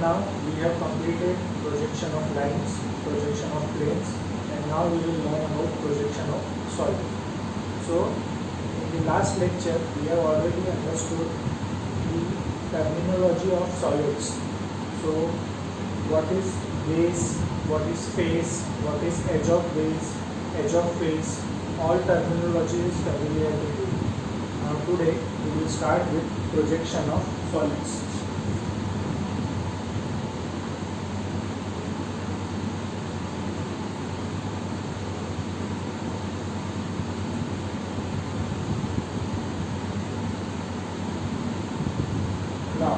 now we have completed projection of lines, projection of planes, and now we will learn about projection of solid. So in the last lecture we have already understood the terminology of solids. So what is base, what is face, what is edge of base, edge of face, all terminology is familiar with you. Now today we will start with projection of solids. Now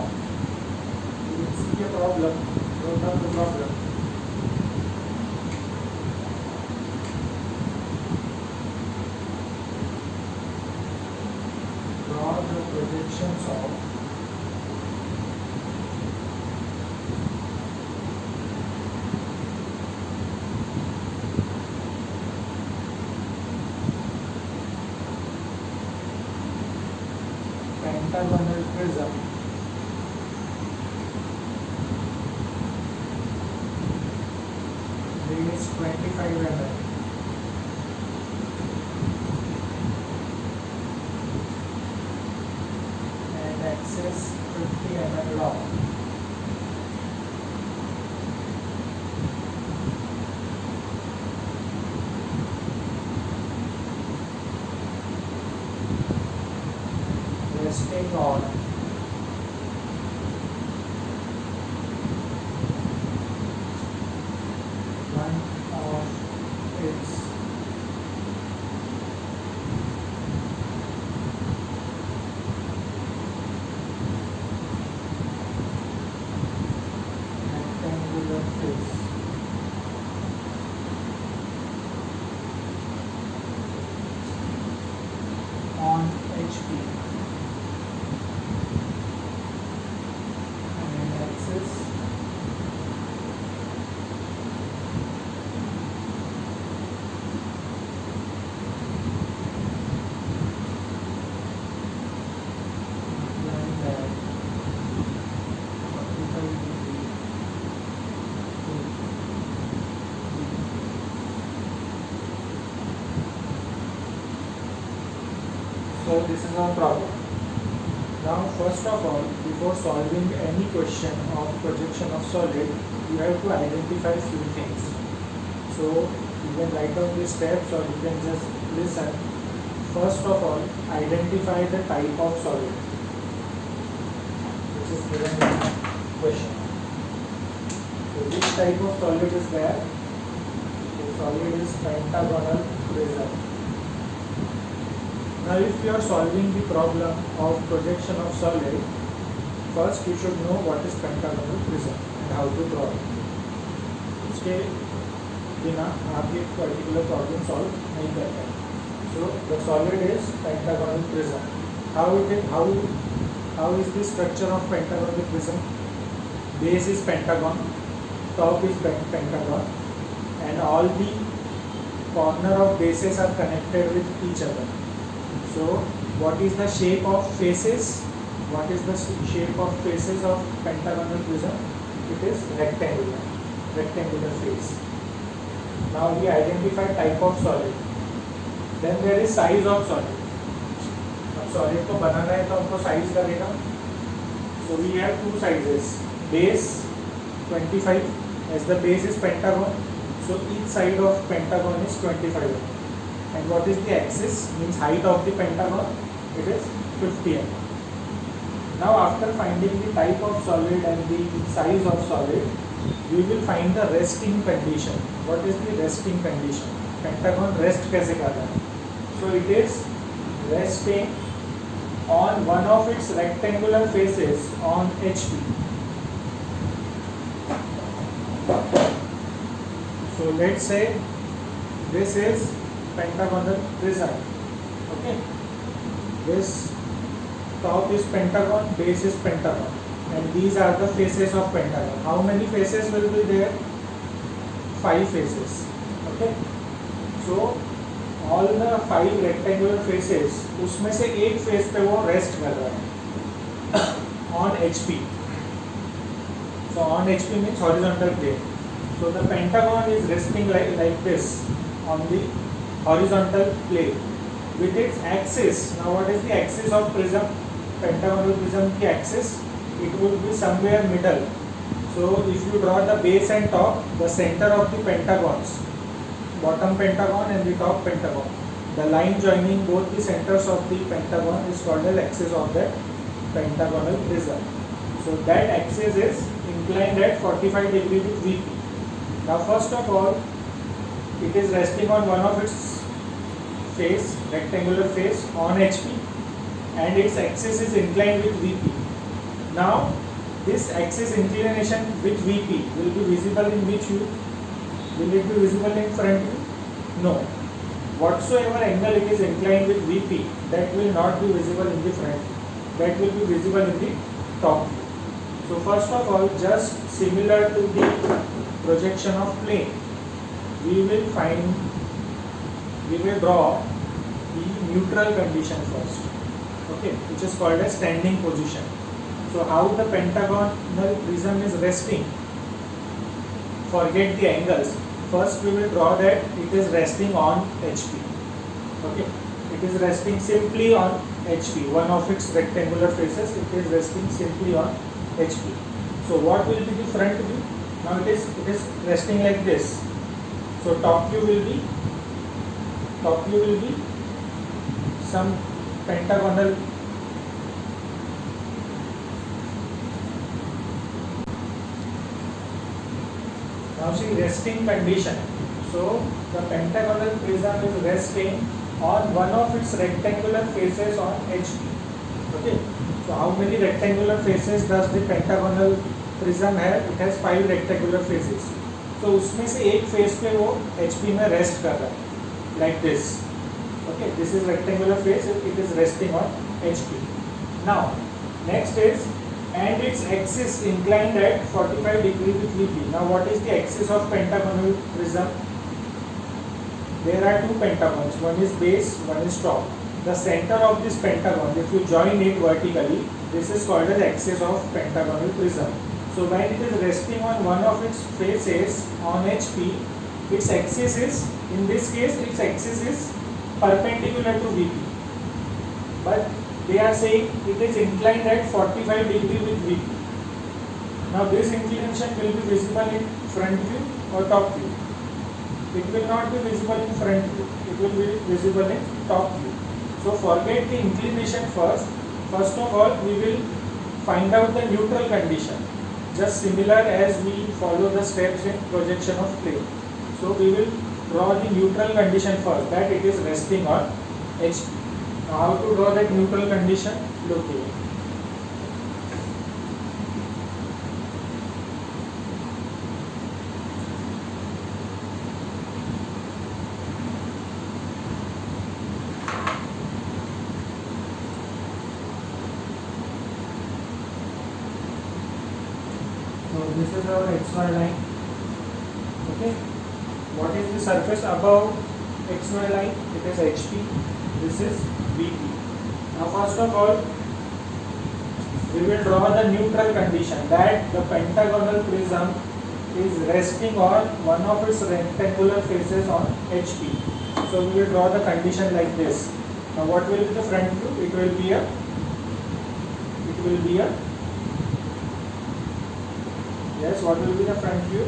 you will see a problem. Note down the problem. Draw the projections of pentagonal prism base 25 mm and axis 50 mm long. Resting on one of its rectangular face. On HP and axis 45 degree. So this is our problem. Now first of all, before solving any question of projection of solid, you have to identify few things. So you can write down the steps or you can just listen. First of all, identify the type of solid which is given in the question. So which type of solid is there? The solid is pentagonal prism. Now if you are solving the problem of projection of solid, first you should know what is pentagonal prism and how to draw it. उसके बिना आप ये particular problem solve नहीं कर पाएंगे. So the solid is pentagonal prism. How is the structure of pentagonal prism? Base is pentagon, top is pentagon, and all the corner of bases are connected with each other. So what is the shape of faces? What is the shape of faces of pentagonal prism? It is rectangular face. Now we identify type of solid. Then there is size of solid. अब solid को बनाना है तो हमको size लगेगा. So we have two sizes. Base 25 as the base is pentagon. So each side of pentagon is 25. And what is the axis? Means height of the pentagon. It is 50 mm. Now after finding the type of solid and the size of solid, we will find the resting condition. What is the resting condition? Pentagon rest कैसे करता है? So it is resting on one of its rectangular faces on HP. So let's say this is pentagonal prism. Okay, this top is pentagon, base is pentagon, and these are the faces of pentagon. How many faces will be there? 5 faces. Okay, so all the 5 rectangular faces, उसमें से एक face पे वो rest कर रहा है on HP. So on HP means horizontal plane. So the pentagon is resting like this on the horizontal plane with its axis. Now what is the axis of prism? Pentagonal prism ki axis, it would be somewhere middle. So if you draw the base and top, the center of the pentagons, bottom pentagon and the top pentagon, the line joining both the centers of the pentagon is called as axis of that pentagonal prism. So that axis is inclined at 45 degrees with VP. Now first of all, it is resting on one of its face, rectangular face on HP, and its axis is inclined with VP. Now this axis inclination with VP will be visible in which view? Will it be visible in front view? No. Whatsoever angle it is inclined with VP, that will not be visible in the front view. That will be visible in the top view. So first of all, just similar to the projection of plane, we will draw the neutral condition first, okay, which is called as standing position. So how the pentagonal prism is resting, forget the angles. First we will draw that it is resting on HP. Okay, it is resting simply on HP, one of its rectangular faces. It is resting simply on HP. So what will be the front view? Now it is resting like this. So top view will be some pentagonal. Now see, resting condition. So the pentagonal prism is resting on one of its rectangular faces on HP. Okay. So how many rectangular faces does the pentagonal prism have? It has 5 rectangular faces. So उसमें से एक face पे वो HP में rest कर रहा है, like this. Okay, this is rectangular face. It is resting on HP. Now next is, and its axis inclined at 45 degrees with VP. Now what is the axis of pentagonal prism? There are two pentagons. One is base, one is top. The center of this pentagon, if you join it vertically, this is called as axis of pentagonal prism. So when it is resting on one of its faces on HP, its axis is, in this case, its axis is perpendicular to VP. But they are saying it is inclined at 45 degrees with VP. Now this inclination will be visible in front view or top view. It will not be visible in front view. It will be visible in top view. So forget the inclination first. First of all, we will find out the neutral condition, just similar as we follow the steps in projection of plane. So we will draw the neutral condition first, that it is resting on HP. Now how to draw that neutral condition? Look here. This is our xy line. Okay. What is the surface above xy line? It is HP. This is VP. Now first of all, we will draw the neutral condition, that the pentagonal prism is resting on one of its rectangular faces on HP. So we will draw the condition like this. Now what will be the front view? It will be a yes, what will be the front view?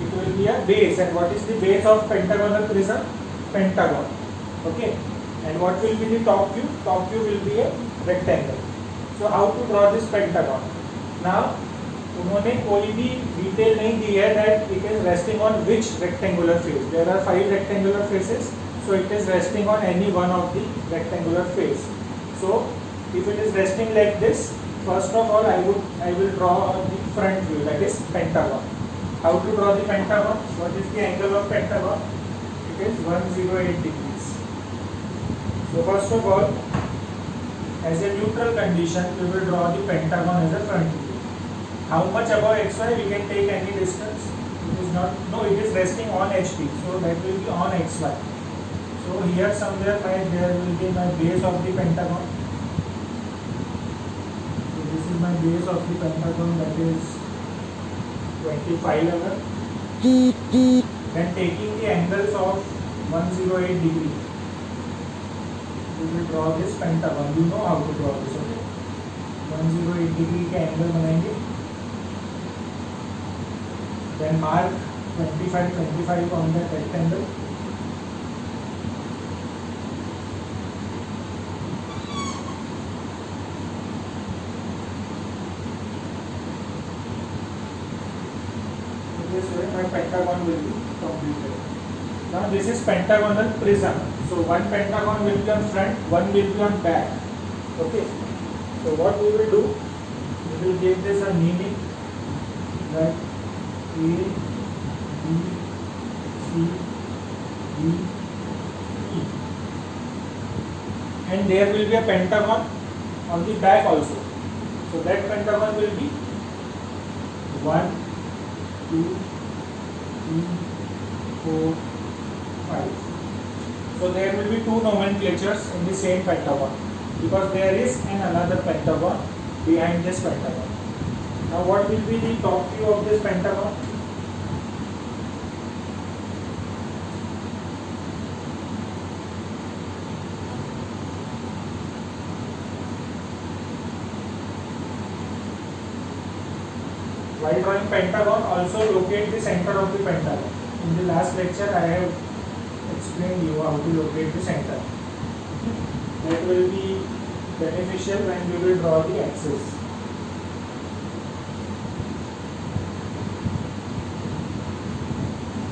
It will be a base. And what is the base of pentagonal prism? Pentagon. Okay. And what will be the top view? Top view will be a rectangle. So how to draw this pentagon? Now, उन्होंने कोई भी detail नहीं दी है that it is resting on which rectangular face. There are 5 rectangular faces. So it is resting on any one of the rectangular face. So if it is resting like this, first of all, I will draw the front view, that is pentagon. How to draw the pentagon? What is the angle of pentagon? It is 108 degrees. So first of all, as a neutral condition, we will draw the pentagon as a front view. How much above xy? We can take any distance. It is not, no, it is resting on HP, so that will be on xy. So here somewhere there will be my base of the pentagon. This is my base of the pentagon, that is 25 mm. Then taking the angles of 108 degree, we will draw this pentagon. You know how to draw this, okay? 108 degree के angle बनाएंगे. Then mark 25 on the rectangle. This way my pentagon will be completed. Now this is pentagonal prism. So one pentagon will be on front, one will be on back. Okay. So what we will do, we will give this a naming, like A, B, C, D, E. And there will be a pentagon on the back also. So that pentagon will be 1, 2, 3, 4, 5. So there will be two nomenclatures in the same pentagon, because there is another pentagon behind this pentagon. Now what will be the top view of this pentagon? While drawing pentagon, also locate the center of the pentagon. In the last lecture, I have explained you how to locate the center. That will be beneficial when we will draw the axis.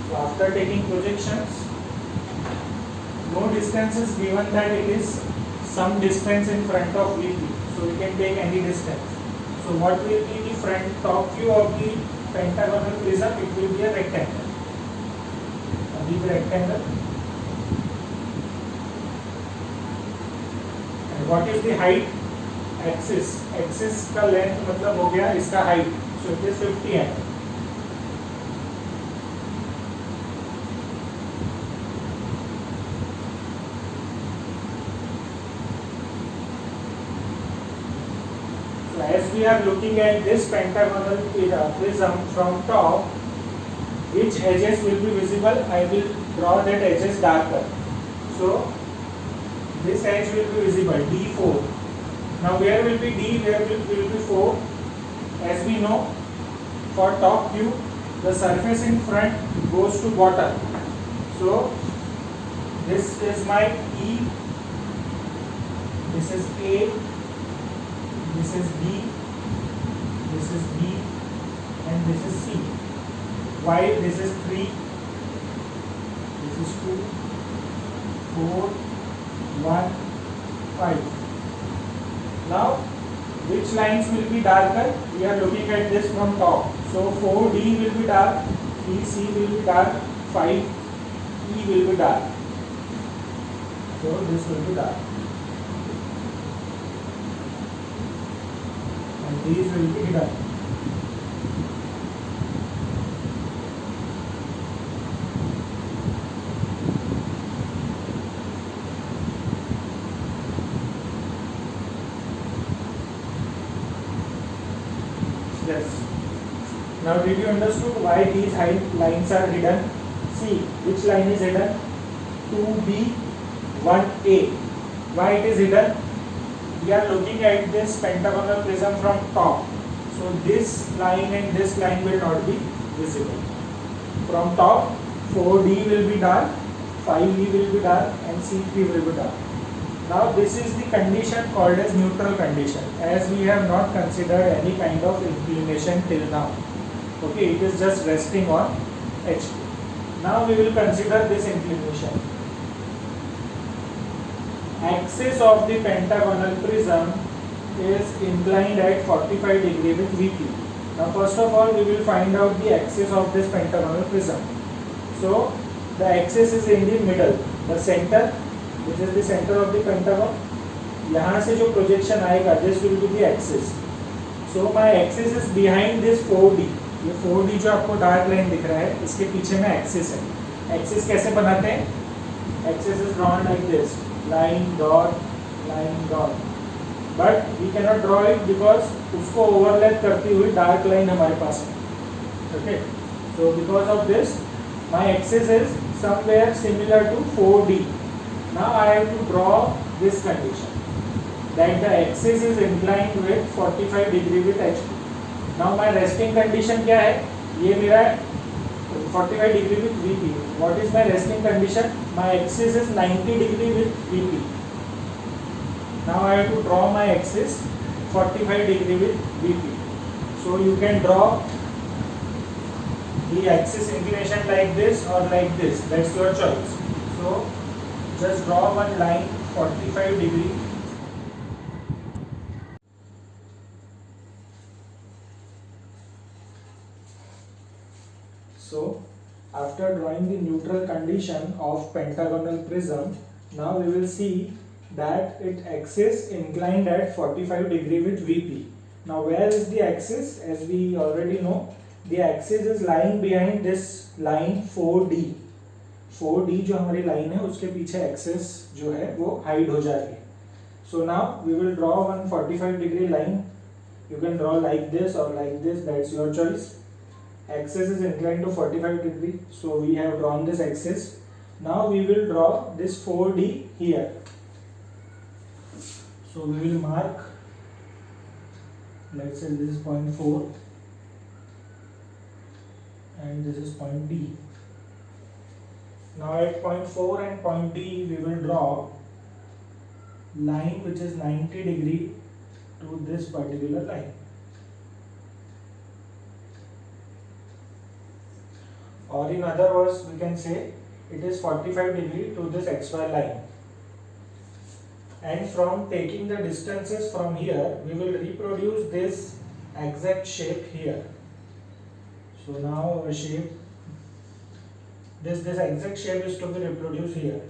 So after taking projections, no distance is given that it is some distance in front of VP. So we can take any distance. So what will be the front top view of the pentagonal prism? It will be a rectangle. A big rectangle. And what is the height? Axis. Axis का length मतलब हो गया इसका height. So it is 50 mm. As we are looking at this pentagonal prism from top, which edges will be visible? I will draw that edges darker. So this edge will be visible, D4. Now where will be D? Where will be 4? As we know, for top view, the surface in front goes to bottom. So this is my E. This is A. This is B, this is B, and this is C. While this is 3, this is 2, 4, 1, 5. Now, which lines will be darker? We are looking at this from top. So 4D will be dark, 3C will be dark, 5E will be dark. So this will be dark. And these will be hidden. Yes. Now did you understood why these lines are hidden? See, which line is hidden? 2B, 1A. Why it is hidden? We are looking at this pentagonal prism from top. So this line and this line will not be visible. From top, 4D will be dark, 5E will be dark, and C3 will be dark. Now this is the condition called as neutral condition, as we have not considered any kind of inclination till now. Okay, it is just resting on H2. Now we will consider this inclination. Axis of the pentagonal prism is inclined at 45 degree with VP. Now first of all we will find out the axis of this pentagonal prism. So the axis is in the middle, the center, which is the center of the pentagon. यहाँ से जो projection आएगा, this will be the axis. So my axis is behind this 4D. ये 4D जो आपको dark line दिख रहा है, इसके पीछे में axis है. Axis कैसे बनाते हैं? Axis is drawn like this. Line dot, but we cannot draw it because उसको overlap करती हुई dark line हमारे पास है. Okay, so because of this, my axis is somewhere similar to 4D. Now I have to draw this condition that the axis is inclined with 45 degree with HP. Now my resting condition क्या है? ये मेरा 45 degree with VP. What is my resting condition? My axis is 90 degree with VP. Now I have to draw my axis 45 degree with VP. So you can draw the axis inclination like this or like this. That's your choice. So just draw one line 45 degree. So after drawing the neutral condition of pentagonal prism, now we will see that its axis inclined at 45 degree with VP. Now where is the axis? As we already know, the axis is lying behind this line 4D. 4D जो हमारी line है उसके पीछे axis जो है वो hide हो जा रही है. So now we will draw one 45 degree line. You can draw like this or like this, that's your choice. Axis is inclined to 45 degree, so we have drawn this axis. Now we will draw this 4D here. So we will mark, let's say this is point 4 and this is point D. Now at point 4 and point D we will draw line which is 90 degree to this particular line. Or in other words we can say it is 45 degree to this XY line. And from taking the distances from here, we will reproduce this exact shape here. So now our shape, this exact shape is to be reproduced here.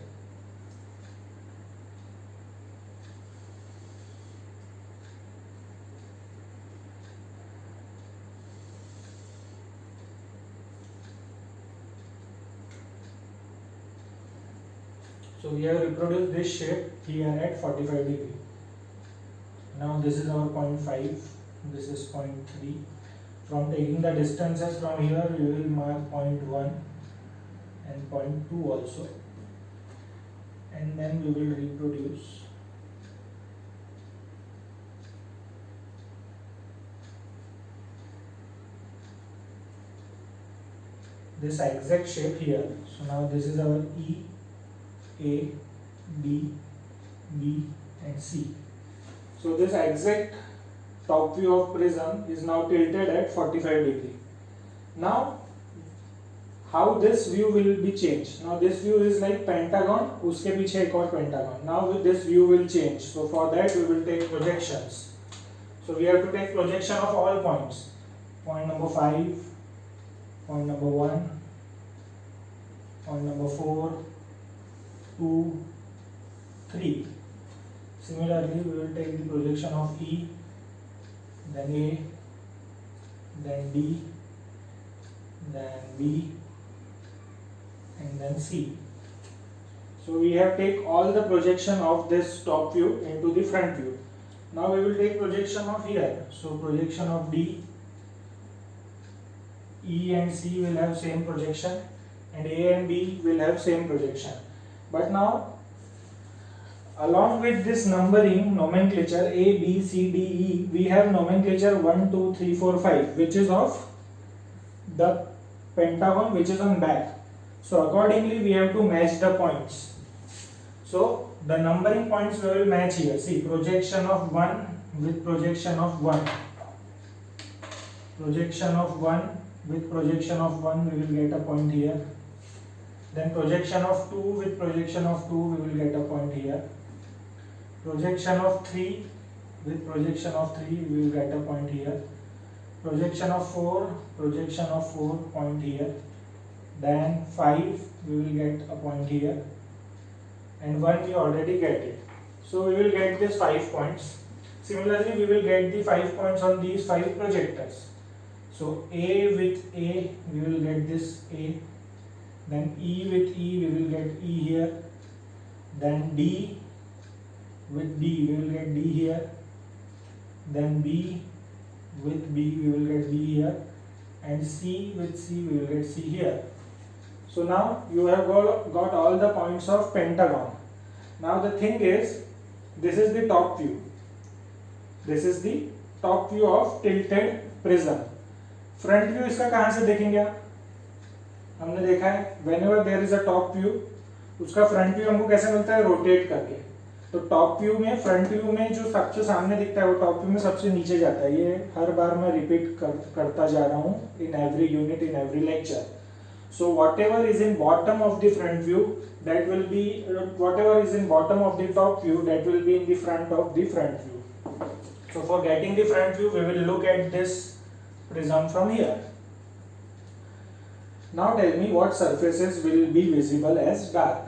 So we have reproduced this shape here at 45 degree. Now this is our point 5, this is point 3. From taking the distances from here, we will mark point 1 and point 2 also. And then we will reproduce this exact shape here. So now this is our E, A, B, B and C. So this exact top view of prism is now tilted at 45 degree. Now how this view will be changed? Now this view is like pentagon, उसके पीछे एक और pentagon. Now with this view will change. So for that we will take projections. So we have to take projection of all points. Point number 5, point number 1, point number 4, 2, 3. Similarly, we will take the projection of E, then A, then D, then B, and then C. So we have take all the projection of this top view into the front view. Now we will take projection of here. So projection of D, E and C will have same projection, and A and B will have same projection. But now, along with this numbering nomenclature A, B, C, D, E, we have nomenclature 1, 2, 3, 4, 5, which is of the pentagon which is on back. So accordingly, we have to match the points. So the numbering points we will match here. See, projection of 1 with projection of 1. Projection of 1 with projection of 1, we will get a point here. Then projection of 2 with projection of 2, we will get a point here. Projection of 3 with projection of 3, we will get a point here. Projection of 4, projection of 4, point here. Then 5, we will get a point here. And 1 we already get it. So we will get this 5 points. Similarly, we will get the 5 points on these 5 projectors. So A with A, we will get this A. Then E with E, we will get E here. Then D with D, we will get D here. Then B with B, we will get B here. and C with C we will get C here. So now you have got all the points of pentagon. Now the thing is, this is the top view. This is the top view of tilted prism. Front view इसका कहाँ से देखेंगे आप? हमने देखा है whenever there is a top view, उसका front view हमको कैसे मिलता है? रोटेट करके. तो टॉप व्यू में, फ्रंट व्यू में जो सबसे सामने दिखता है वो टॉप व्यू में सबसे नीचे जाता है. ये हर बार मैं रिपीट करता जा रहा हूँ in every unit, in every lecture. So whatever is in bottom of the front view, that will be whatever is in bottom of the top view, that will be in the front of the front view. So for getting the front view, we will look at this prism from here. Now tell me what surfaces will be visible as dark.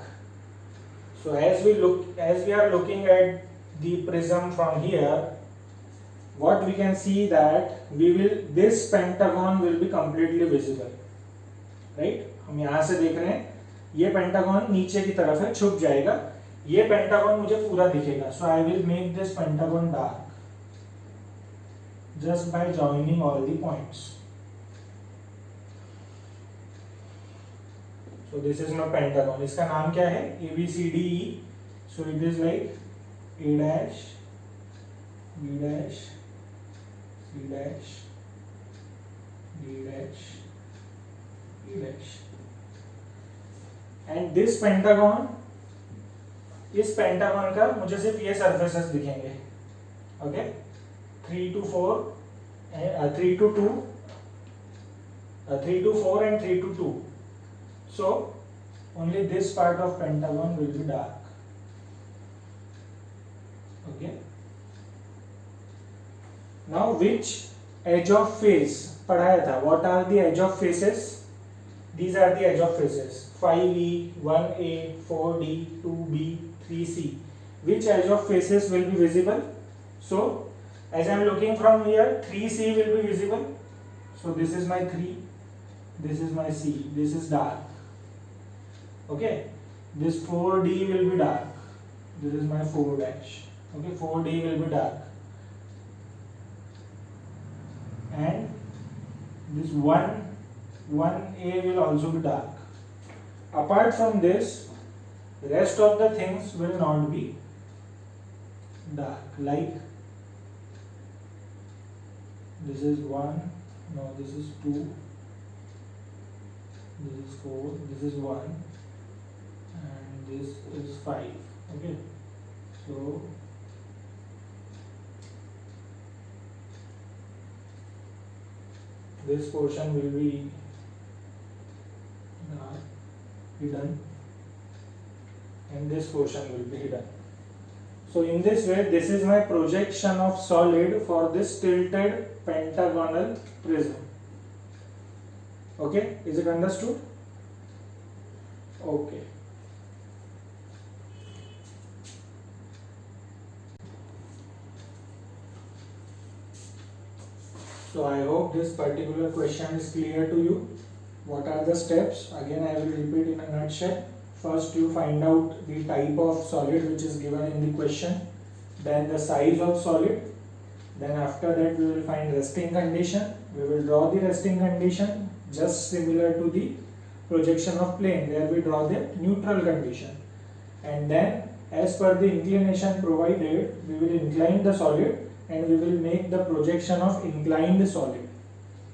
So as we are looking at the prism from here, what we can see that this pentagon will be completely visible. Right, हम यहाँ से देख रहे हैं ये pentagon नीचे की तरफ है, छुप जाएगा. ये पेंटागन मुझे पूरा दिखेगा. So I will make this pentagon dark just by joining all the points. So this is my pentagon. इसका नाम क्या है? ABCDE. So it is like A dash, B dash, C dash, D dash, and this pentagon, इस pentagon का मुझे सिर्फ ये surfaces दिखेंगे. Okay, 3 to 4, 3 to 2, 3 to 4 and 3 to 2. So only this part of pentagon will be dark. Okay. Now which edge of face पढ़ाया था? What are the edge of faces? These are the edge of faces: 5E, 1A, 4D, 2B, 3C. Which edge of faces will be visible? So, as I am looking from here, 3C will be visible. So this is my 3, this is my C, this is dark. Okay, this 4D will be dark. This is my 4 dash. Okay, 4D will be dark. And this 1A will also be dark. Apart from this, the rest of the things will not be dark. Like this is 1, no, this is 2, this is 4, this is 1, and this is 5. Okay, so this portion will be hidden and this portion will be hidden. So in this way, this is my projection of solid for this tilted pentagonal prism. Okay, is it understood? Okay. So I hope this particular question is clear to you. What are the steps? Again, I will repeat in a nutshell. First, you find out the type of solid which is given in the question, then the size of solid, then after that we will find resting condition. We will draw the resting condition just similar to the projection of plane where we draw the neutral condition, and then as per the inclination provided, we will incline the solid and we will make the projection of inclined solid.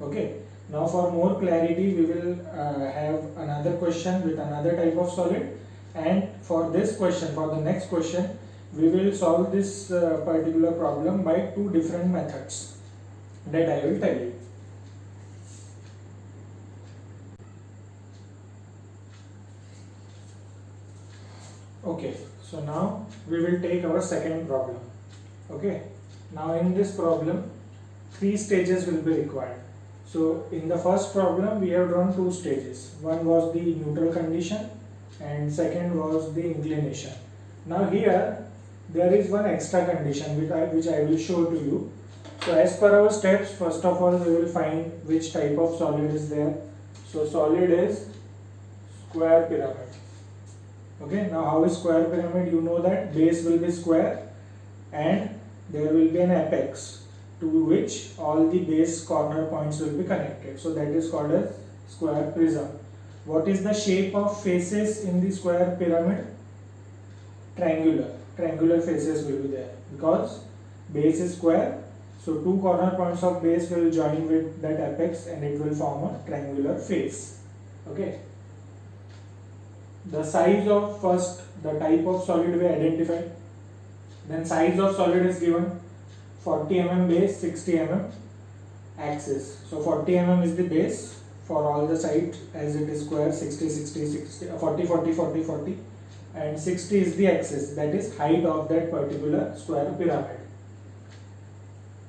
Okay. Now for more clarity, we will have another question with another type of solid, and for this question, for the next question, we will solve this particular problem by 2 different methods that I will tell you. Okay, so now we will take our second problem. Okay, now in this problem, 3 stages will be required. So in the first problem, we have drawn 2 stages. One was the neutral condition and second was the inclination. Now here there is one extra condition which I will show to you. So as per our steps, first of all we will find which type of solid is there. So solid is square pyramid. Okay, now how is square pyramid? You know that base will be square and there will be an apex. to which all the base corner points will be connected. So that is called as square prism. What is the shape of faces in the square pyramid? Triangular. Triangular faces will be there because base is square. So two corner points of base will join with that apex and it will form a triangular face. Okay. The size of first, the type of solid we identified. Then size of solid is given 40 mm base, 60 mm axis. So 40 mm is the base for all the sides as it is square, 60, 60, 60, 40, 40, 40, 40, and 60 is the axis, that is height of that particular square pyramid.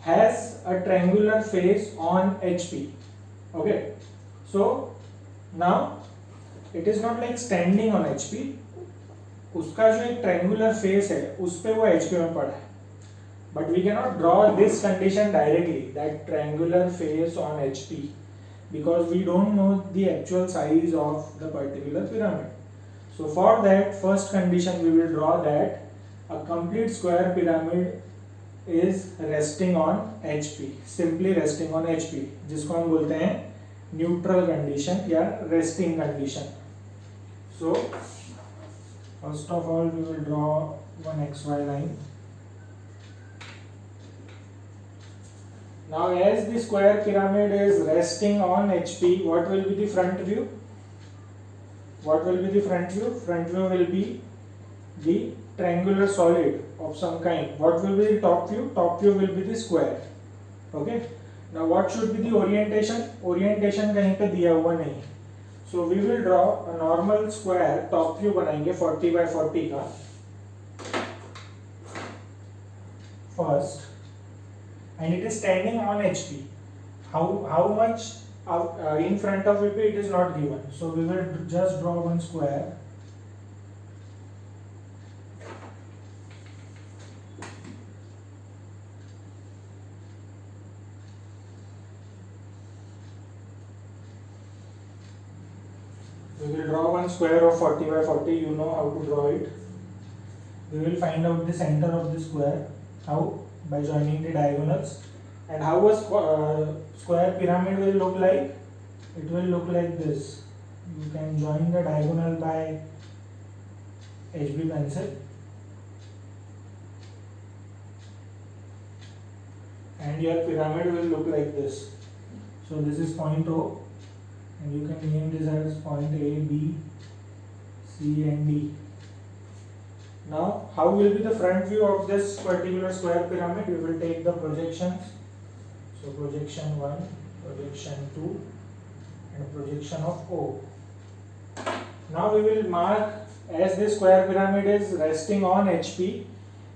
Has a triangular face on HP. Okay, so now it is not like standing on HP. उसका जो एक triangular face है उस पे वो HP में पड़ा है. But we cannot draw this condition directly, that triangular face on HP, because we don't know the actual size of the particular pyramid. So for that first condition we will draw that a complete square pyramid is resting on HP, simply resting on HP, जिसको हम बोलते हैं neutral condition या resting condition. So first of all we will draw one XY line. Now as the square pyramid is resting on HP, what will be the front view? What will be the front view? Front view will be the triangular solid of some kind. What will be the top view? Top view will be the square. Okay. Now what should be the orientation? Orientation कहीं पे दिया हुआ नहीं. So we will draw a normal square. Top view बनाएंगे 40 by 40 का. First, and it is standing on HP. How much in front of it is not given. So we will just draw one square. We will draw one square of 40 by 40. You know how to draw it. We will find out the center of the square. How? By joining the diagonals. And how a square pyramid will look like? It will look like this. You can join the diagonal by HB pencil. And your pyramid will look like this. So this is point O. And you can name this as point A, B, C and D. Now, how will be the front view of this particular square pyramid? We will take the projections. So projection 1, projection 2 and projection of O. Now we will mark, as this square pyramid is resting on HP,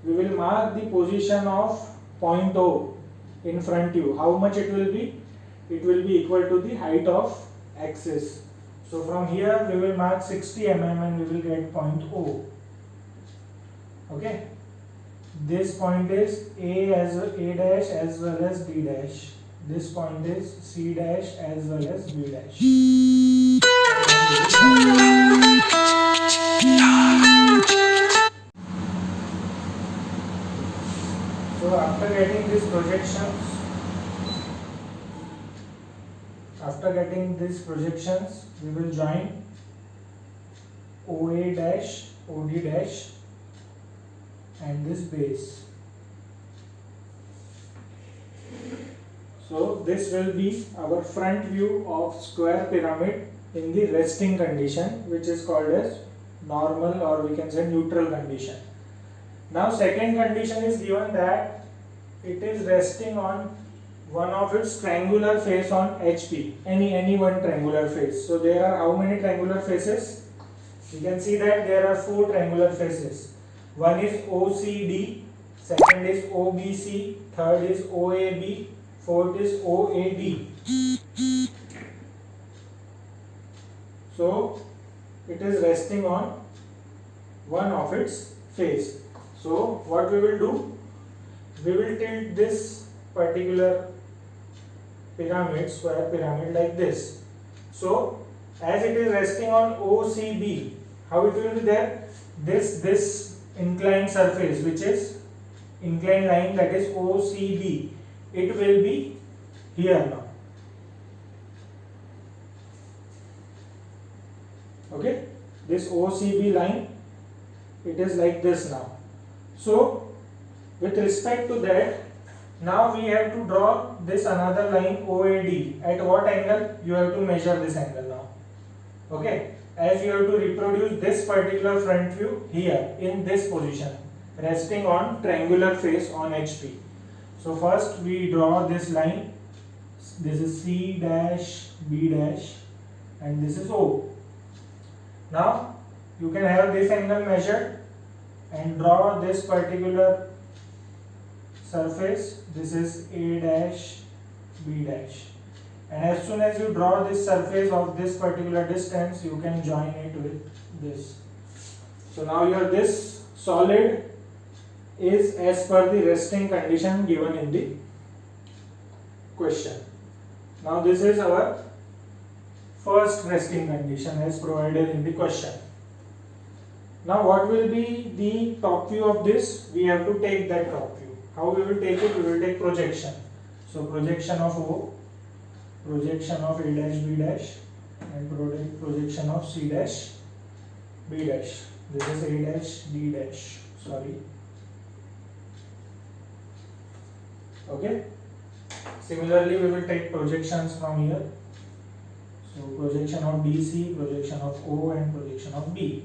we will mark the position of point O in front view. How much it will be? It will be equal to the height of axis. So from here we will mark 60 mm and we will get point O. Okay. This point is A dash as well as D dash. This point is C dash as well as B dash. So after getting these projections, we will join OA dash, OD dash and this base. So this will be our front view of square pyramid in the resting condition, which is called as normal, or we can say neutral condition. Now second condition is given that it is resting on one of its triangular face on HP, any one triangular face. So there are how many triangular faces? You can see that there are 4 triangular faces. One is OCD, second is OBC, third is OAB, fourth is OAD. So it is resting on one of its face. So what we will do? We will tilt this particular pyramid, square pyramid, like this. So as it is resting on OCB, how it will be there? This inclined surface, which is inclined line, that is OCB, it will be here now. Okay, this OCB line, it is like this now. So with respect to that, now we have to draw this another line OAD. At what angle? You have to measure this angle now. Okay, as you have to reproduce this particular front view here in this position, resting on triangular face on HP. So first we draw this line. This is C dash, B dash, and this is O. Now you can have this angle measured and draw this particular surface. This is A dash, B dash, and as soon as you draw this surface of this particular distance, you can join it with this. So now your this solid is as per the resting condition given in the question. Now this is our first resting condition as provided in the question. Now what will be the top view of this? We have to take that top view. How we will take it? We will take projection. So projection of O, projection of A dash, B dash, and projection of C dash, B dash. This is A dash, D dash. Sorry. Okay. Similarly, we will take projections from here. So projection of DC, projection of O, and projection of B.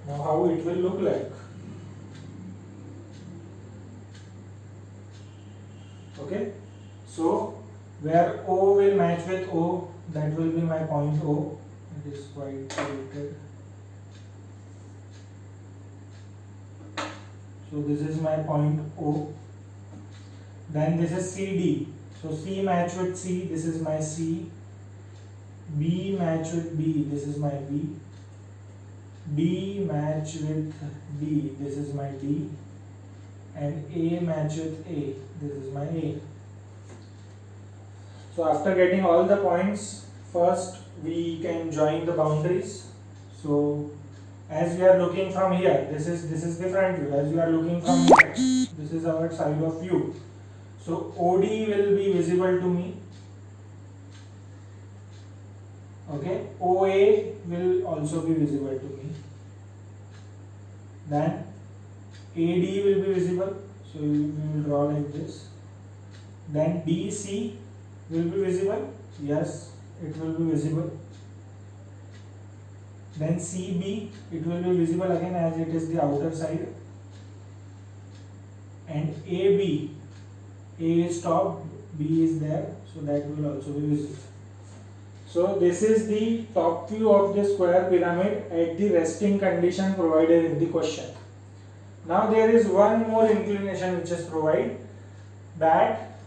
Now how it will look like? Okay. So where O will match with O, that will be my point O. It is quite tilted. So this is my point O. Then this is CD. So C match with C, this is my C. B match with B, this is my B. D match with D, this is my D. And A match with A, this is my A. So after getting all the points, first we can join the boundaries. So as we are looking from here, this is the front view. As we are looking from here, this is our side of view. So OD will be visible to me. Okay, OA will also be visible to me. Then AD will be visible. So we will draw like this. Then DC will be visible. Yes, it will be visible. Then CB, it will be visible again as it is the outer side. And AB, A is top, B is there, so that will also be visible. So this is the top view of the square pyramid at the resting condition provided in the question. Now there is one more inclination which is provided, that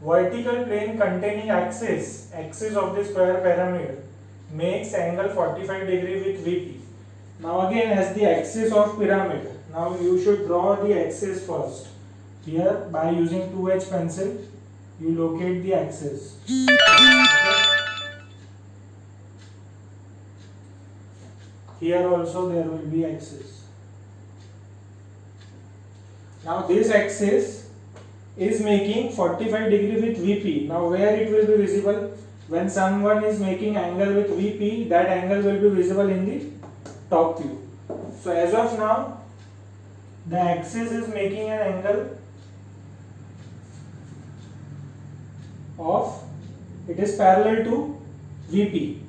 vertical plane containing axis of the square pyramid makes angle 45 degree with VP. Now again, as the axis of pyramid, now you should draw the axis first. Here by using 2H pencil, you locate the axis. Okay. Here also there will be axis. Now this axis is making 45 degree with VP. Now where it will be visible? When someone is making angle with VP, that angle will be visible in the top view. So as of now, the axis is making an angle of, it is parallel to VP.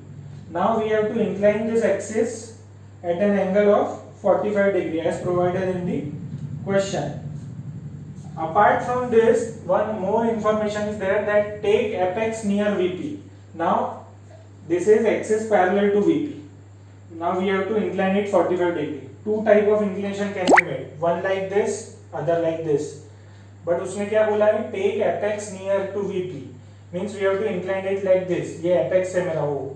Now we have to incline this axis at an angle of 45 degree as provided in the question. Apart from this, one more information is there, that take apex near VP. Now this is axis parallel to VP. Now we have to incline it 45 degree. Two type of inclination can be made. One like this, other like this. But उसमें क्या बोला है? Take apex near to VP. Means we have to incline it like this. ये apex है मेरा वो.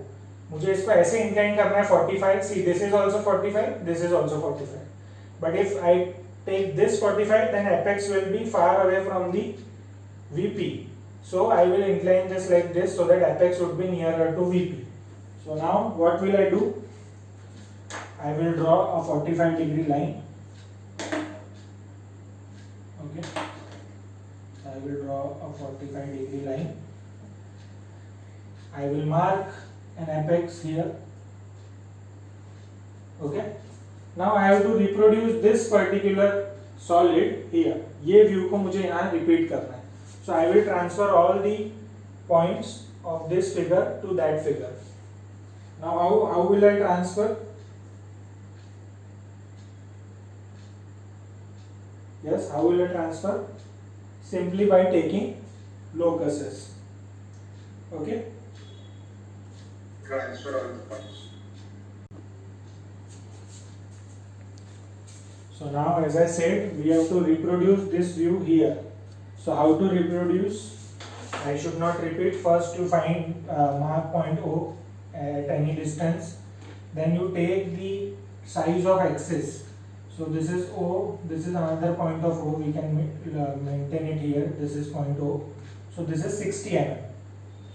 मुझे इसको ऐसे incline करना है 45. See, this is also 45. This is also 45. But if I take this 45, then apex will be far away from the VP. So I will incline this like this so that apex would be nearer to VP. So now what will I do? I will draw a 45 degree line. Okay. I will draw a 45-degree line. I will mark an apex here. Okay. Now I have to reproduce this particular solid here. ये view को मुझे यहाँ repeat करना है. So I will transfer all the points of this figure to that figure. Now how will I transfer? Yes, how will I transfer? Simply by taking locuses. Okay. Transfer all the points. So now, as I said, we have to reproduce this view here. So how to reproduce? I should not repeat. First you find mark point O at any distance. Then you take the size of axis. So this is O, this is another point of O. We can maintain it here. This is point O. So this is 60 mm.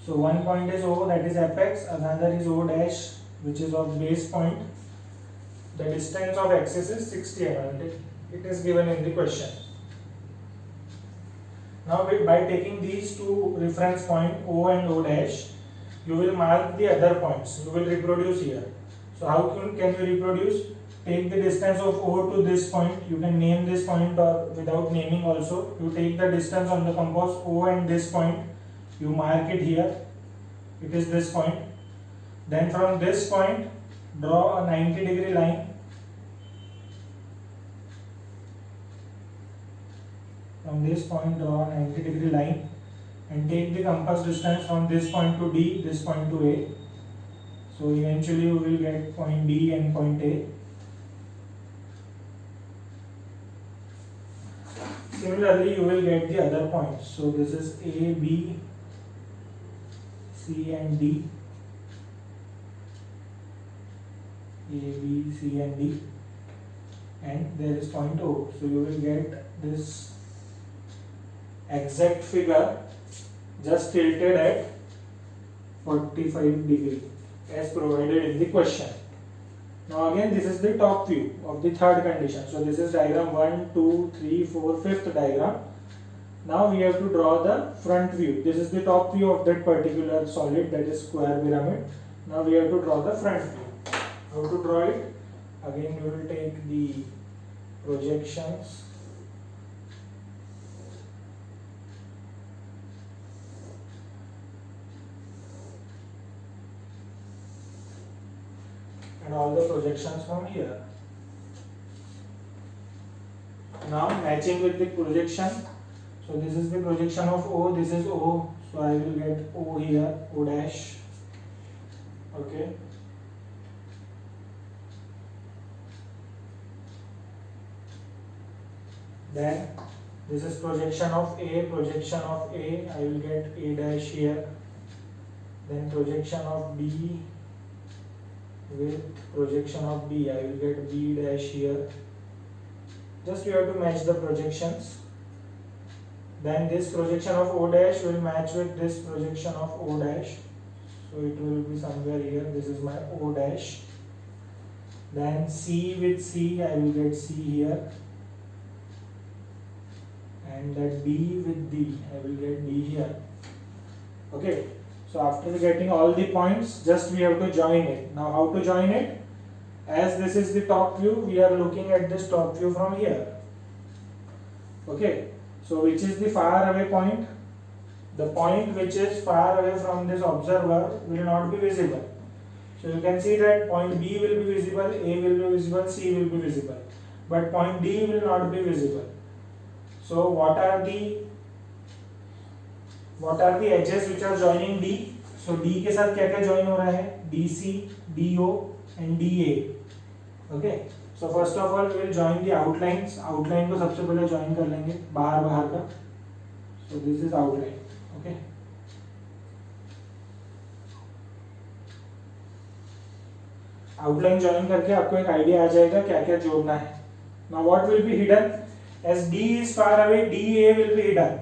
So one point is O, that is apex. Another is O dash, which is of base point. The distance of axis is 60 mm. It is given in the question. Now by taking these two reference point O and O dash, you will mark the other points. You will reproduce here. So how can you reproduce? Take the distance of O to this point. You can name this point or without naming also. You take the distance on the compass O and this point. You mark it here. It is this point. Then from this point, draw a 90-degree line. From this point, draw a 90-degree line and take the compass distance from this point to D, this point to A. So eventually you will get point D and point A. Similarly, you will get the other points. So this is A, B, C and D. A, B, C and D. And there is point O. So you will get this exact figure just tilted at 45 degree as provided in the question. Now again, this is the top view of the third condition. So this is diagram 1, 2, 3, 4, 5th diagram. Now we have to draw the front view. This is the top view of that particular solid, that is square pyramid. Now we have to draw the front view. How to draw it? Again, you will take the projections. And all the projections from here. Now matching with the projection. So this is the projection of O, this is O. So I will get O here, O dash. Okay. Then this is projection of A, I will get A dash here. Then projection of B with projection of B, I will get B dash here. Just you have to match the projections. Then this projection of O dash will match with this projection of O dash. So it will be somewhere here. This is my O dash. Then C with C, I will get C here. And that D with D, I will get D here. Okay. So after getting all the points, just we have to join it. Now how to join it? As this is the top view, we are looking at this top view from here. Okay. So which is the far away point? The point which is far away from this observer will not be visible. So you can see that point B will be visible, A will be visible, C will be visible. But point D will not be visible. So what are the edges which are joining D? So D के साथ क्या क्या join हो रहा है? DC, DO and DA. Okay. So first of all we will join the outlines. Outline को सबसे पहले join कर लेंगे बाहर का. So this is outline. Okay. Outline join करके आपको एक idea आ जाएगा क्या क्या जोड़ना है. Now what will be hidden? As D is far away, DA will be hidden.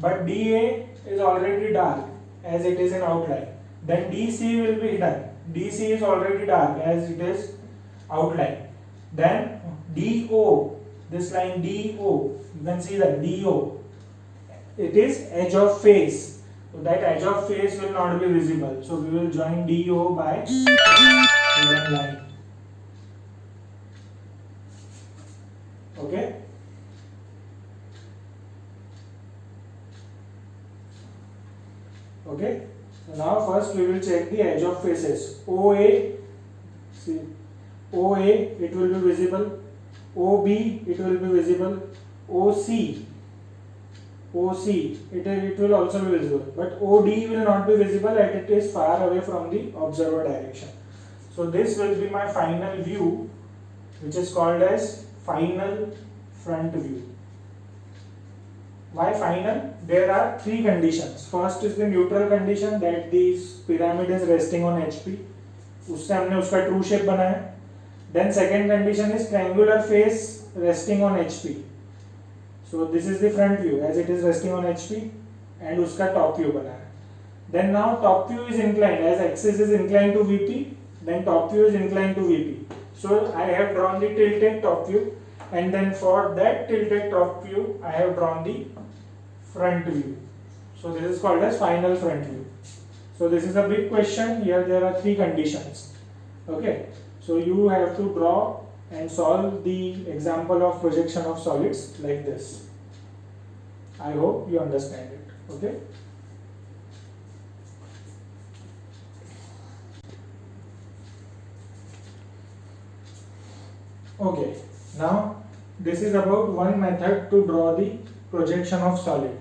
But DA is already dark as it is in outline. Then DC will be hidden. DC is already dark as it is outline. Then DO, this line DO, you can see that DO it is edge of face. So that edge of face will not be visible. So we will join DO by given line. Okay. Okay. So now first we will check the edge of faces. OA, see, OA it will be visible. OB it will be visible. OC it will also be visible, but OD will not be visible as it is far away from the observer direction. So this will be my final view, which is called as final front view. Why final? There are three conditions. First is the neutral condition, that this pyramid is resting on HP. उससे हमने उसका true shape बनाया. Then second condition is triangular face resting on HP. So this is the front view as it is resting on HP and उसका top view बना है. Then now top view is inclined, as axis is inclined to VP, then top view is inclined to VP. So I have drawn the tilted top view, and then for that tilted top view I have drawn the front view. So this is called as final front view. So this is a big question. Here there are three conditions. Okay. So you have to draw and solve the example of projection of solids like this. I hope you understand it. Okay. Okay. Now this is about one method to draw the projection of solid.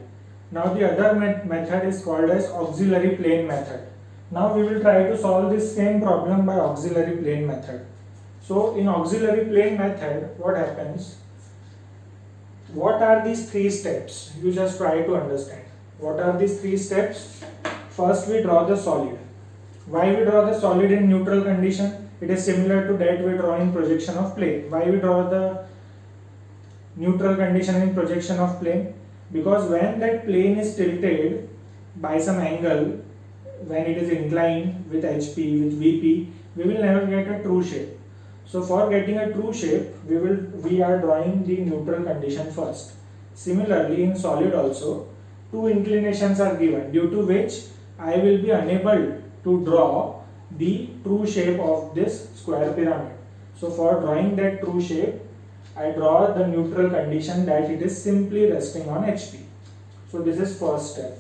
Now the other method is called as auxiliary plane method. Now we will try to solve this same problem by auxiliary plane method. So in auxiliary plane method, what happens? What are these three steps? You just try to understand. What are these three steps? First we draw the solid. Why we draw the solid in neutral condition? It is similar to that we draw in projection of plane. Why we draw the neutral condition in projection of plane? Because when that plane is tilted by some angle, when it is inclined with HP, with VP, we will never get a true shape. So for getting a true shape, we are drawing the neutral condition first. Similarly, in solid also, two inclinations are given, due to which I will be unable to draw the true shape of this square pyramid. So for drawing that true shape, I draw the neutral condition that it is simply resting on HP. So this is first step,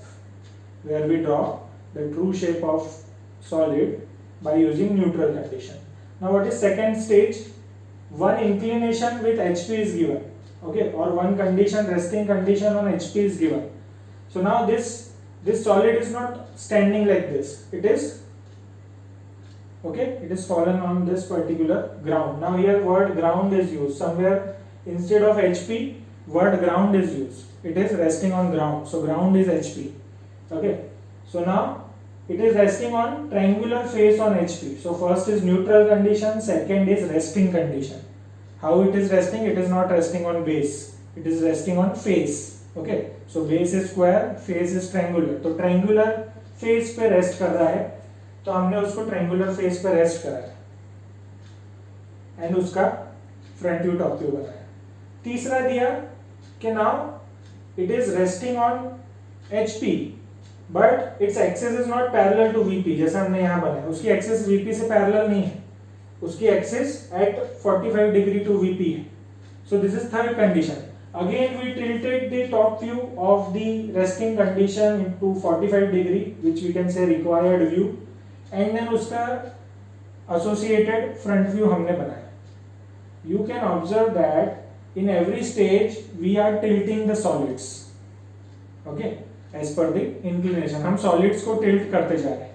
where we draw the true shape of solid by using neutral condition. Now what is second stage? One inclination with HP is given, okay, or one condition, resting condition on HP is given. So now this solid is not standing like this, it is okay, it is fallen on this particular ground. Now here word ground is used. Somewhere instead of HP, word ground is used. It is resting on ground. So ground is HP. Okay. So now it is resting on triangular face on HP. So first is neutral condition, second is resting condition. How it is resting? It is not resting on base. It is resting on face. Okay. So base is square, face is triangular. तो triangular face पे rest कर रहा है. तो हमने उसको triangular face पे rest कराया एंड उसका फ्रंट व्यू टॉप व्यू बनाया. तीसरा दिया कि now it is resting on HP but its axis is not parallel to VP. जैसा हमने यहाँ बनाया, उसकी एक्सिस VP से पैरेलल नहीं है, उसकी axis at 45 degree to VP है. So this is third condition. Again we tilted the top view of the resting condition into 45 degree, which we can say required view. And then उसका associated front view हमने बनाया. You can observe that in every stage we are tilting the solids, okay, as per the inclination. हम solids को tilt करते जा रहे हैं.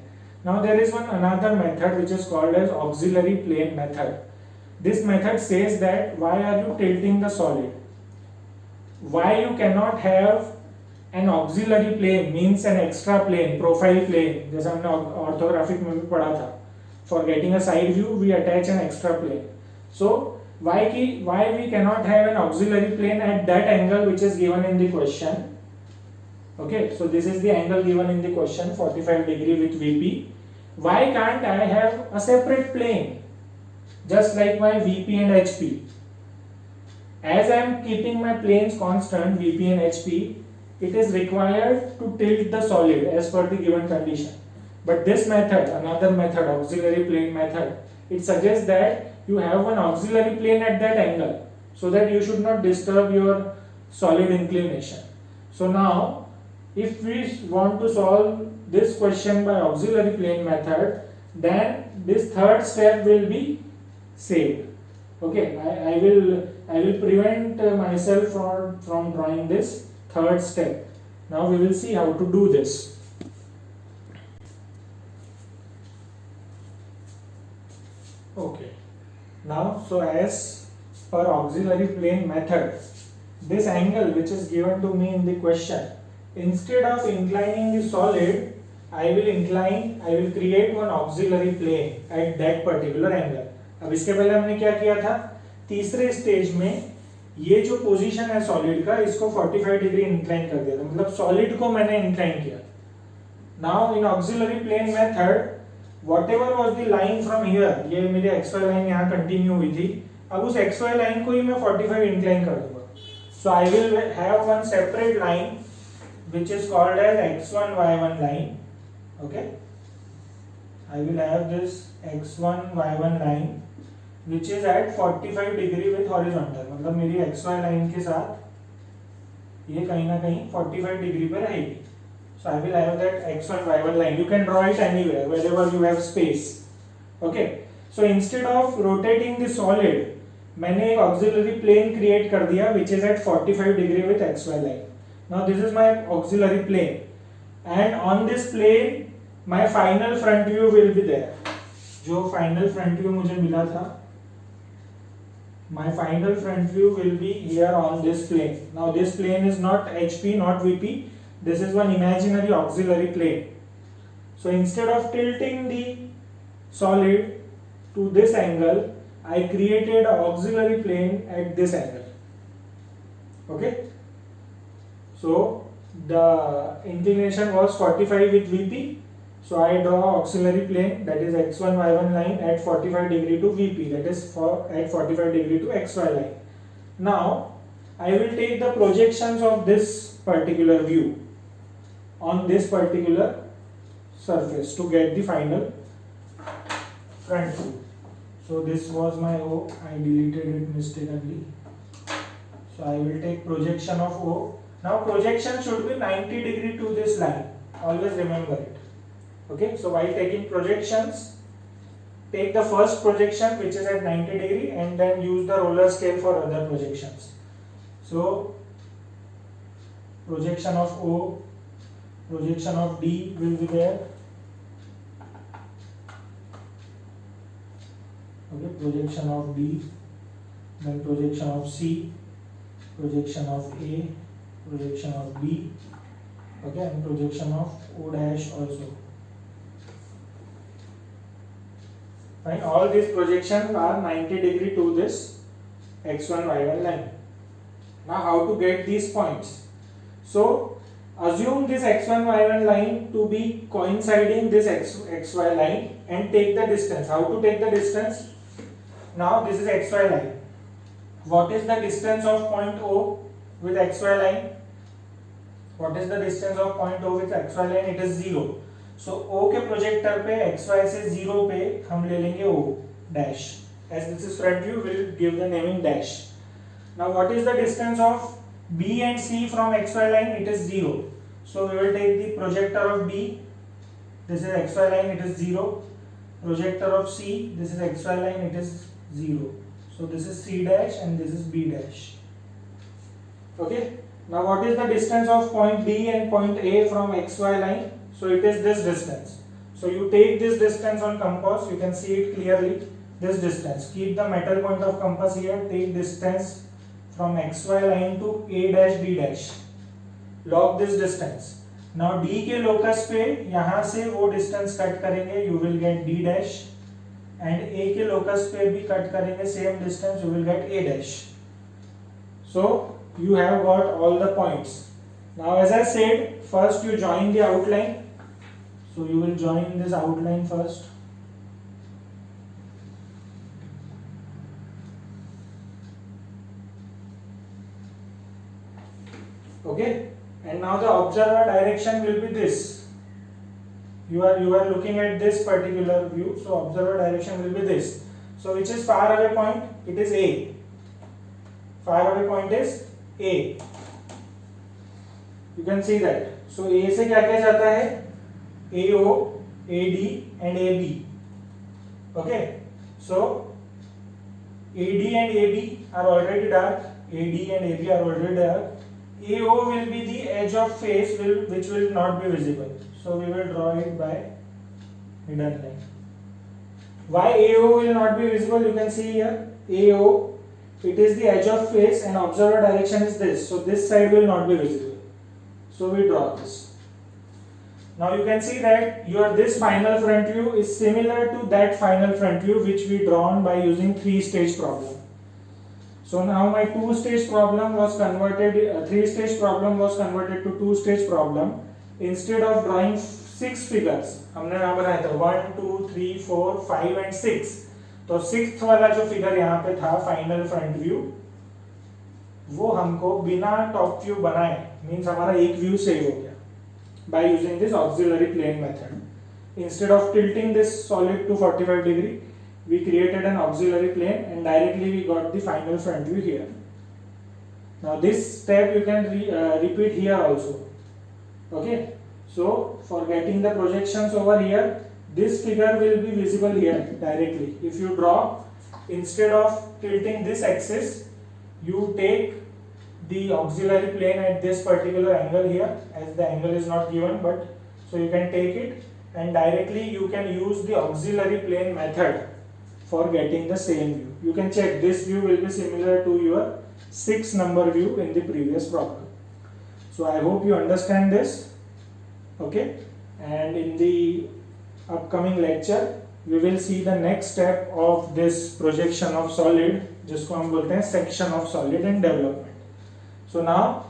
Now there is one another method which is called as auxiliary plane method. This method says that why are you tilting the solid, why you can not have an auxiliary plane, means an extra plane, profile plane, जैसा हमने orthographic में भी पढ़ा था. For getting a side view, we attach an extra plane. So why we cannot have an auxiliary plane at that angle which is given in the question? Okay, so this is the angle given in the question, 45 degree with VP. Why can't I have a separate plane, just like my VP and HP? As I am keeping my planes constant, VP and HP, it is required to tilt the solid as per the given condition. But this method, another method, auxiliary plane method, it suggests that you have one auxiliary plane at that angle, so that you should not disturb your solid inclination. So now, if we want to solve this question by auxiliary plane method, then this third step will be saved. Okay, I will prevent myself from drawing this third step. Now we will see how to do this. Okay, now so as per auxiliary plane method, this angle which is given to me in the question, instead of inclining the solid, I will create one auxiliary plane at that particular angle. अब इसके पहले हमने क्या किया था, तीसरे stage में ये जो पोजीशन है सॉलिड का, इसको 45 डिग्री इंक्लाइन कर दिया था, मतलब सॉलिड को मैंने इंक्लाइन किया. Now in auxiliary plane method whatever was the line from here, ये मेरी xy लाइन यहाँ कंटिन्यू हुई थी, अब उस xy लाइन को ही मैं 45 इंक्लाइन कर दूंगा. So I will have one separate line which is called as x1 y1 line. Okay, I will have this x1 y1 line which is at 45 degree with horizontal, मतलब मेरी xy line के साथ ये कहीं ना कहीं 45 डिग्री पे रहेगी. So I will have that x1 y1 line. You can draw it anywhere wherever you have space. Okay. So instead of rotating the solid, मैंने एक auxiliary plane create कर दिया which is at 45 degree with xy line. Now this is my auxiliary plane, and on this plane my final front view will be there. जो final front view मुझे मिला था, my final front view will be here on this plane. Now this plane is not HP, not VP. This is one imaginary auxiliary plane. So instead of tilting the solid to this angle, I created an auxiliary plane at this angle. Okay. So the inclination was 45 with VP. So I draw auxiliary plane, that is x1 y1 line at 45 degree to VP, that is at 45 degree to xy line. Now I will take the projections of this particular view on this particular surface to get the final front view. So this was my O, I deleted it mistakenly. So I will take projection of O. Now projection should be 90 degree to this line, always remember it. Okay, so while taking projections, take the first projection which is at 90 degree and then use the roller scale for other projections. So projection of O, projection of D will be there. Okay, projection of D, then projection of C, projection of A, projection of B, okay, and projection of O dash also. Fine, all these projections are 90 degree to this x1 y1 line. Now how to get these points? So assume this x1 y1 line to be coinciding this xy line and take the distance. How to take the distance? Now this is xy line. What is the distance of point O with xy line? What is the distance of point O with xy line? It is 0. So O के projector पे xy से 0 पे हम ले लेंगे O dash. As this is front view, we will give the naming dash. Now what is the distance of B and C from xy line? It is 0. So we will take the projector of B. This is xy line, it is 0. Projector of C, this is xy line, it is 0. So this is C dash and this is B dash. Okay. Now what is the distance of point B and point A from xy line? So it is this distance. So you take this distance on compass, you can see it clearly, this distance. Keep the metal point of compass here, take distance from xy line to A dash B dash. Log this distance. Now D के locus पे यहाँ से वो distance cut करेंगे, you will get D dash, and A के locus पे भी cut करेंगे same distance, you will get A dash. So you have got all the points. Now as I said, first you join the outline. So you will join this outline first. Okay. and now the observer direction will be this. You are looking at this particular view, so observer direction will be this. So which is far away point? It is A. Far away point is A. You can see that. So A से क्या क्या जाता है? AO, AD and AB. Okay. So AD and AB are already dark. AD and AB are already dark. AO will be the edge of face which will not be visible. So we will draw it by hidden line. Why AO will not be visible? You can see here. AO, it is the edge of face and observer direction is this. So this side will not be visible. So we draw this. Now you can see that this final front view is similar to that final front view which we drawn by using 3-stage problem. So now my 2-stage problem was converted, 3-stage problem was converted to 2-stage problem. Instead of drawing 6 figures, हमने यहाँ बनाया था 1, 2, 3, 4, 5 and 6. तो 6th वाला जो figure यहाँ पे था फाइनल फ्रंट व्यू, वो हमको बिना टॉप व्यू बनाए, मीन्स हमारा एक व्यू सेव हो गया by using this auxiliary plane method. Instead of tilting this solid to 45 degree, we created an auxiliary plane and directly we got the final front view here. Now this step you can repeat here also. Okay, so for getting the projections over here, this figure will be visible here directly. If you draw, instead of tilting this axis, you take the auxiliary plane at this particular angle here, as the angle is not given, but so you can take it and directly you can use the auxiliary plane method for getting the same view. You can check this view will be similar to your 6 number view in the previous problem. So I hope you understand this. Okay, and in the upcoming lecture we will see the next step of this projection of solid, जिसको हम बोलते हैं section of solid and development. So now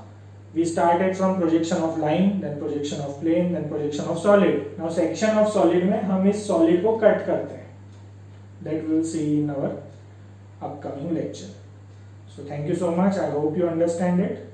we started from projection of line, then projection of plane, then projection of solid. Now section of solid में हम इस solid को cut करते हैं. That we will see in our upcoming lecture. So thank you so much. I hope you understand it.